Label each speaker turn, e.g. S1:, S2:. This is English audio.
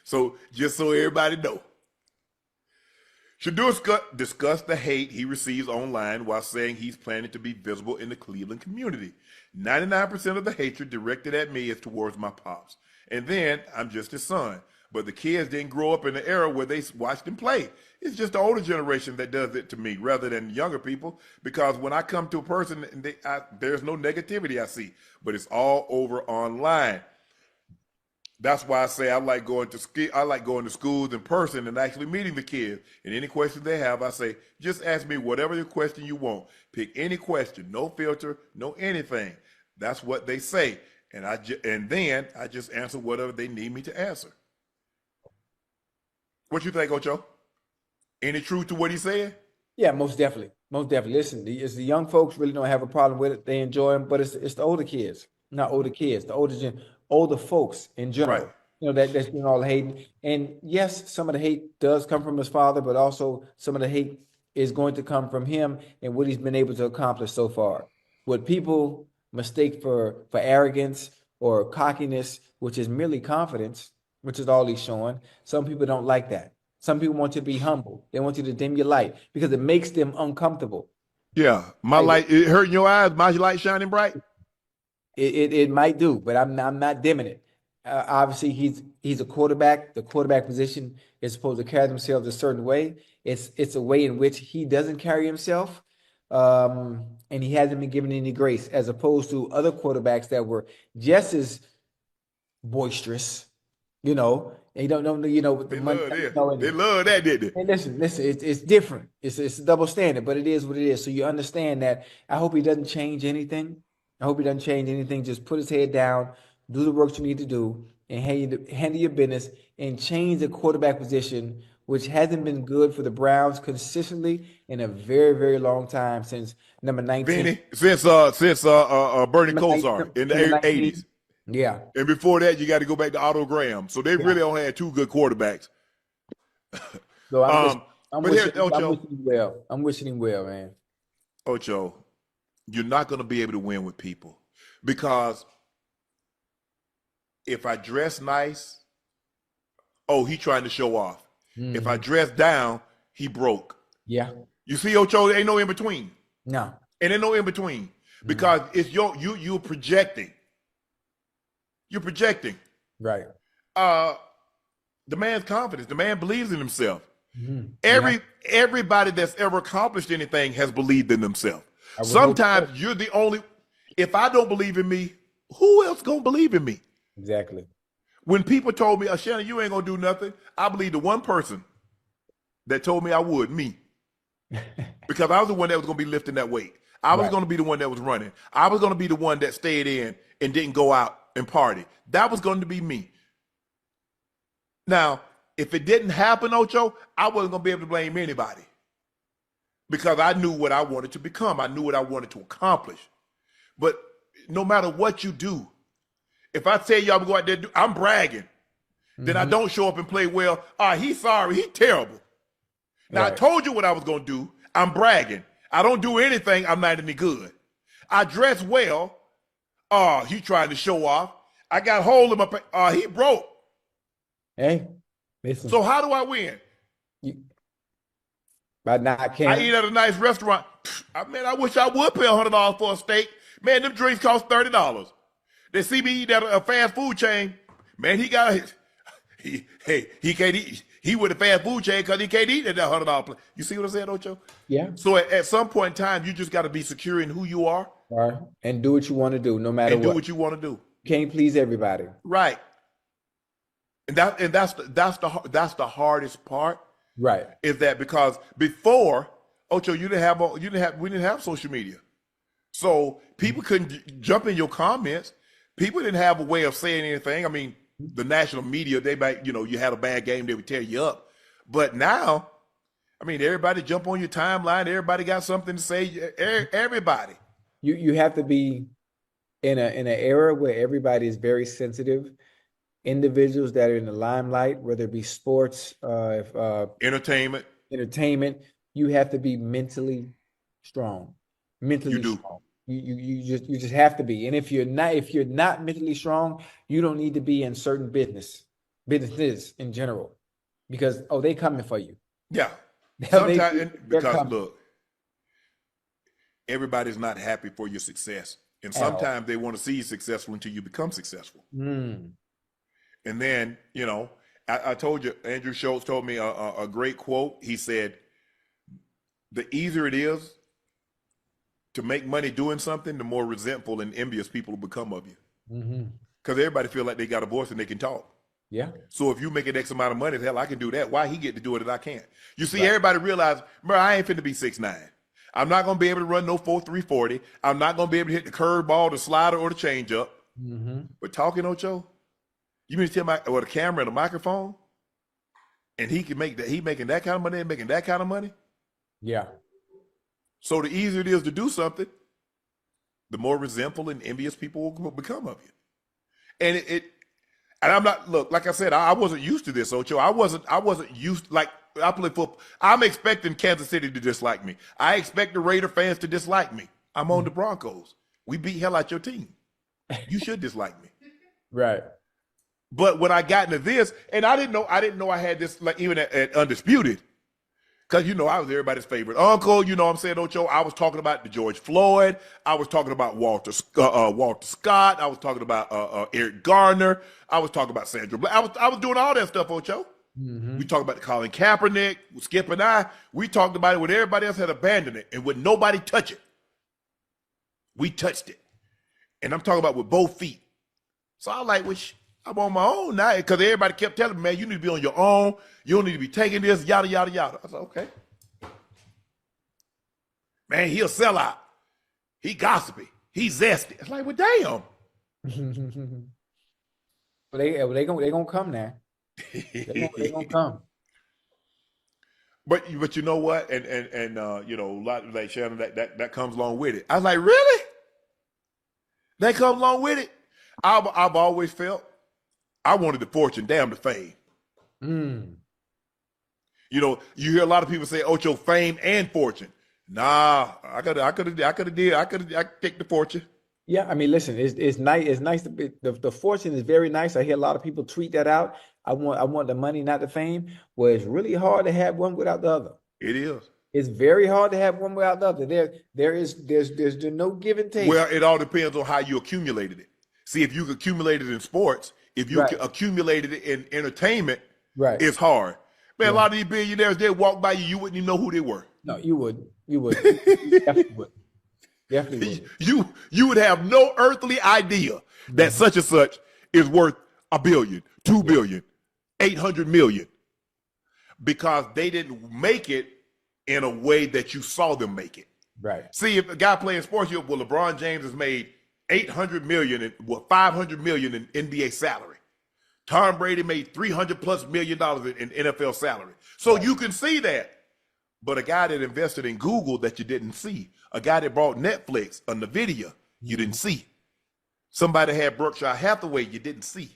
S1: So just so everybody know, Shedeur discussed the hate he receives online while saying he's planning to be visible in the Cleveland community. 99% of the hatred directed at me is towards my pops. And then I'm just his son. But the kids didn't grow up in the era where they watched him play. It's just the older generation that does it to me rather than younger people. Because when I come to a person, there's no negativity I see. But it's all over online. That's why I say I like going to schools in person and actually meeting the kids. And any questions they have, I say, just ask me whatever the question you want. Pick any question, no filter, no anything. That's what they say. And then I just answer whatever they need me to answer. What you think, Ocho? Any truth to what he said?
S2: Yeah, most definitely. Most definitely. Listen, the young folks really don't have a problem with it. They enjoy them, but it's the older kids, not older kids, the older folks in general.
S1: Right.
S2: You know, that's doing all the hating. And yes, some of the hate does come from his father, but also some of the hate is going to come from him and what he's been able to accomplish so far. What people mistake for arrogance or cockiness, which is merely confidence, which is all he's showing. Some people don't like that. Some people want you to be humble. They want you to dim your light because it makes them uncomfortable.
S1: Yeah, my light, it hurting your eyes. My light shining bright.
S2: It might do, but I'm not dimming it. Obviously, he's a quarterback. The quarterback position is supposed to carry themselves a certain way. It's a way in which he doesn't carry himself, and he hasn't been given any grace, as opposed to other quarterbacks that were just as boisterous. You know, they don't know. You know, with the money.
S1: They love that, didn't they?
S2: And listen, it's different. It's a double standard, but it is what it is. So you understand that. I hope he doesn't change anything. I hope he doesn't change anything. Just put his head down, do the work you need to do, and handle your business and change the quarterback position, which hasn't been good for the Browns consistently in a very, very long time since number 19.
S1: Vinny, since Bernie Kosar in the 80s.
S2: Yeah.
S1: And before that, you got to go back to Otto Graham. So they really only had two good quarterbacks.
S2: So I'm wishing him well. I'm wishing him well, man.
S1: Ocho, you're not going to be able to win with people because if I dress nice, he trying to show off. Mm-hmm. If I dress down, he broke.
S2: Yeah.
S1: You see, Ocho, there ain't no in between.
S2: No.
S1: And there's no in between because it's you're projecting. You're projecting.
S2: Right.
S1: The man's confidence. The man believes in himself. Mm-hmm. Everybody that's ever accomplished anything has believed in themselves. Sometimes you're the only. If I don't believe in me, who else gonna believe in me?
S2: Exactly.
S1: When people told me, Shannon, you ain't gonna do nothing, I believe the one person that told me I would, me. Because I was the one that was gonna be lifting that weight. I was gonna be the one that was running. I was gonna be the one that stayed in and didn't go out and party. That was going to be me. Now, if it didn't happen, Ocho, I wasn't going to be able to blame anybody because I knew what I wanted to become. I knew what I wanted to accomplish. But no matter what you do, if I tell you I'm going out there, I'm bragging, then I don't show up and play well. He's sorry. He's terrible. Now, I told you what I was going to do. I'm bragging. I don't do anything. I'm not any good. I dress well. He trying to show off. I got hold of my. He broke.
S2: Hey, listen.
S1: So how do I win?
S2: But now I can't.
S1: I eat at a nice restaurant. I wish I would pay $100 for a steak. Man, them drinks cost $30. They see me eat at a fast food chain. Man, he can't eat. He with a fast food chain because he can't eat at that $100. You see what I'm saying, Ocho?
S2: Yeah.
S1: So at some point in time, you just got to be secure in who you are.
S2: Right. And do what you want to do, no matter what.
S1: And do what you want to do.
S2: Can't please everybody.
S1: Right. And that's the hardest part.
S2: Right.
S1: Is that because before, Ocho, we didn't have social media. So people couldn't jump in your comments. People didn't have a way of saying anything. I mean, the national media, they might, you had a bad game, they would tear you up. But now, I mean, everybody jump on your timeline. Everybody got something to say. Everybody.
S2: You have to be in an era where everybody is very sensitive. Individuals that are in the limelight, whether it be sports,
S1: entertainment,
S2: you have to be mentally strong. Mentally strong. You just have to be. And if you're not mentally strong, you don't need to be in certain business. businesses in general, because they coming for you.
S1: Yeah.
S2: They-
S1: Sometimes,
S2: they're
S1: because
S2: coming.
S1: look, everybody's not happy for your success. And
S2: At all.
S1: sometimes they want to see you successful until you become successful.
S2: Mm.
S1: And then, you know, I told you, Andrew Schultz told me a great quote. He said, the easier it is to make money doing something, the more resentful and envious people will become of you. Because everybody feel like they got a voice and they can talk.
S2: Yeah.
S1: So if you make an X amount of money, hell, I can do that. Why he get to do it and I can't? You see, everybody realize, bro, I ain't finna be 6'9". I'm not going to be able to run no 4.340. I'm not going to be able to hit the curveball, the slider, or the changeup. But talking, Ocho, you mean to tell me with a camera and a microphone, and he can make that? He making that kind of money and making that kind of money.
S2: Yeah.
S1: So the easier it is to do something, the more resentful and envious people will become of you. And and I'm not, look, like I said, I wasn't used to this, Ocho. I wasn't used, like, I play football. I'm expecting Kansas City to dislike me. I expect the Raider fans to dislike me. I'm on the Broncos. We beat hell out your team. You should dislike me.
S2: Right.
S1: But when I got into this, and I didn't know I had this, like, even at Undisputed, because, you know, I was everybody's favorite uncle. You know what I'm saying, Ocho? I was talking about the George Floyd. I was talking about Walter Scott. I was talking about Eric Garner. I was talking about Sandra Black. I was doing all that stuff, Ocho. We talked about Colin Kaepernick, Skip and I. We talked about it when everybody else had abandoned it and when nobody touched it. We touched it. And I'm talking about with both feet. So I was like, I'm on my own now, because everybody kept telling me, man, you need to be on your own. You don't need to be taking this, yada, yada, yada. I said, okay. Man, he'll sell out. He gossipy. He zesty. It's like, well, damn.
S2: But they gonna come now. They gonna come.
S1: But you know what? And you know, a lot like Shannon, that comes along with it. I was like, really? That comes along with it? I've always felt I wanted the fortune, damn the fame. You know, you hear a lot of people say, Ocho, fame and fortune. Nah, I could take the fortune.
S2: Yeah, I mean, listen, it's nice. It's nice to be, the fortune is very nice. I hear a lot of people tweet that out. I want the money, not the fame. Well, it's really hard to have one without the other.
S1: It is.
S2: It's very hard to have one without the other. There's no give and take.
S1: Well, it all depends on how you accumulated it. See, if you accumulated in sports, if you accumulated it in entertainment, it's hard. Man, a lot of these billionaires, they walk by you, you wouldn't even know who they were.
S2: No, you would. You would. Definitely would. Definitely would.
S1: You would have no earthly idea that such and such is worth $1 billion, $2 billion, 800 million, because they didn't make it in a way that you saw them make it.
S2: Right.
S1: See, if a guy playing sports, LeBron James has made 800 million and 500 million in NBA salary. Tom Brady made $300+ million in NFL salary. So you can see that. But a guy that invested in Google that you didn't see, a guy that bought Netflix, a NVIDIA, you didn't see. Somebody had Berkshire Hathaway, you didn't see.